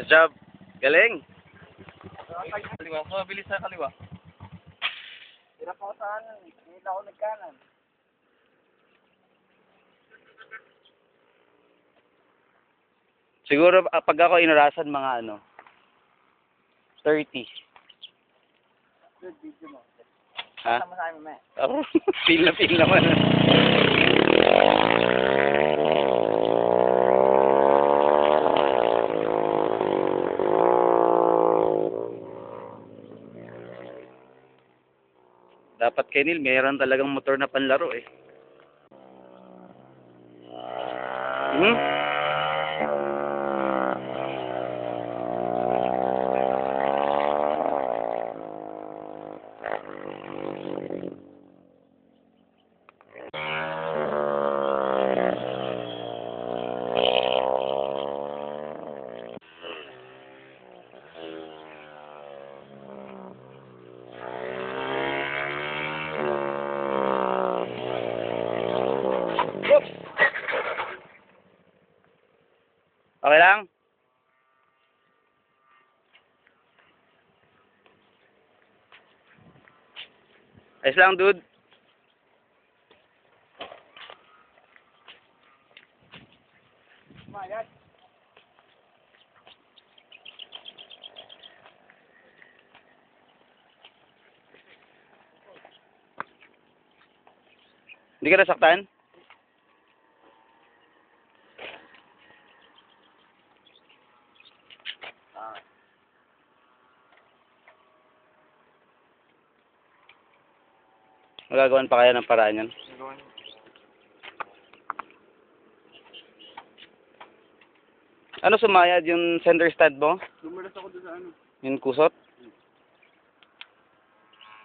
Good job. Galing. Kaliwa. Mabilis sa kaliwa. Hirap ako sa ano, hindi ako nagkanan. Siguro pag ako inurasan mga 30. Good video mo. Ha? Sama sa amin, may. Oh, feel na feel naman. Dapat kay Neil, mayroon talagang motor na panlaro eh. Oops. Okay lang? Ayos lang, dude. Mayat. Hindi ka nasaktan? Magagawan pa kaya ng paraan yan? Ano sumayad yung center stand mo? Lumulas ako doon sa ano. Yung kusot?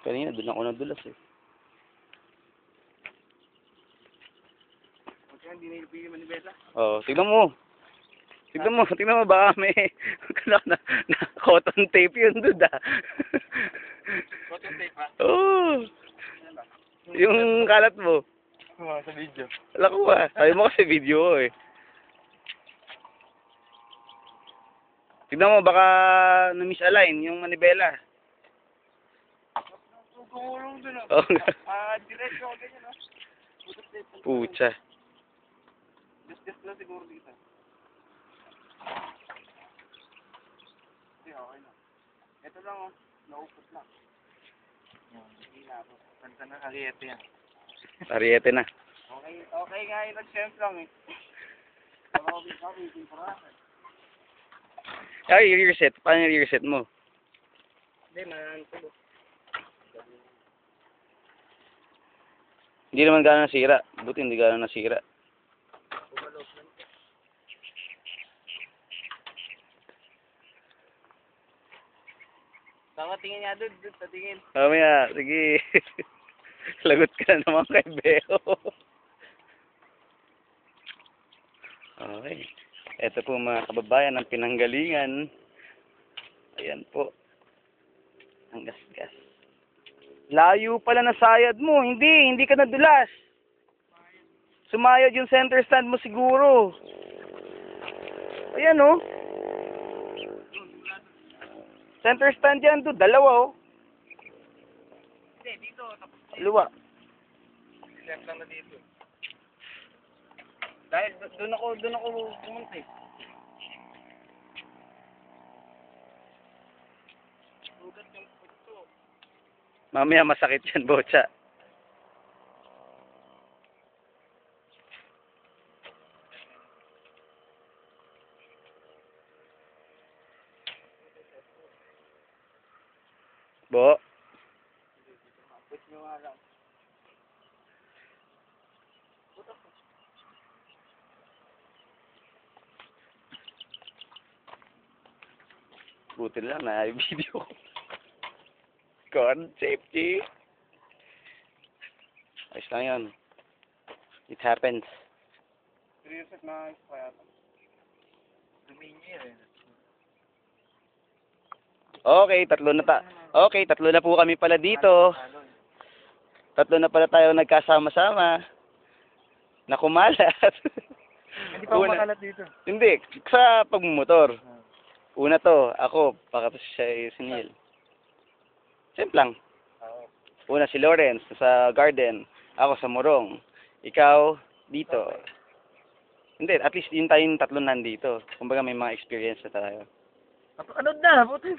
Kanina doon ako nadulas eh. Kaya hindi na ilipin yung manibela. Oo, tignan mo. Tignan mo baka may na cotton tape yun dude ah. Cotton tape ha? Oo. Yung kalat mo. Oo, sa video. Wala ko ba? Sabi mo kasi video ko eh. Tignan mo baka na-misalign yung manibela. Gumulong doon Oh. diretso ako ganyan Pucha. Just lang siguro dito. Okay na. Ito lang naupot lang. Hindi na ako. Kanta na ariete yan. Ariete na. Okay nga yung nag-sense lang eh. Kami, pinparasan. Ay, i-reset. Paano i-reset mo? Hindi, manantulo. Hindi naman gano'n nasira. Buti hindi gano'n nasira. Tama, tingin nga doon, tingin. Mamaya, sige. Lagot ka na naman kay Beo. Okay. Ito po mga kababayan ng pinanggalingan. Ayan po. Ang gasgas. Layo pala na sayad mo. Hindi ka nadulas. Sumayad yung center stand mo siguro. Ayan oh. Center stand yan doon. Dalawa oh. Hindi, dito. Tapos Dalawa. left lang na dito. Dahil doon ako pumunta eh. Sugat yung puto. Mamaya masakit yan, bocha. Bo. Put nyo nga lang. Buti lang na video. God, safety. Ayos lang yun. It happens. Reset na kaya. Duminyo yan. Okay, tatlo na po kami pala dito. Tatlo na pala tayo nagkasama-sama. Na kumalat. Hindi pa makalat dito. Hindi, sa pagmumotor. Una to, ako, pakapos siya si Neil. Simple lang. Oo. Una si Lawrence sa garden, ako sa Morong. Ikaw dito. Hindi, at least yun tayong tatlo nandito. Kumbaga may mga experience na tayo. Anod na, puti.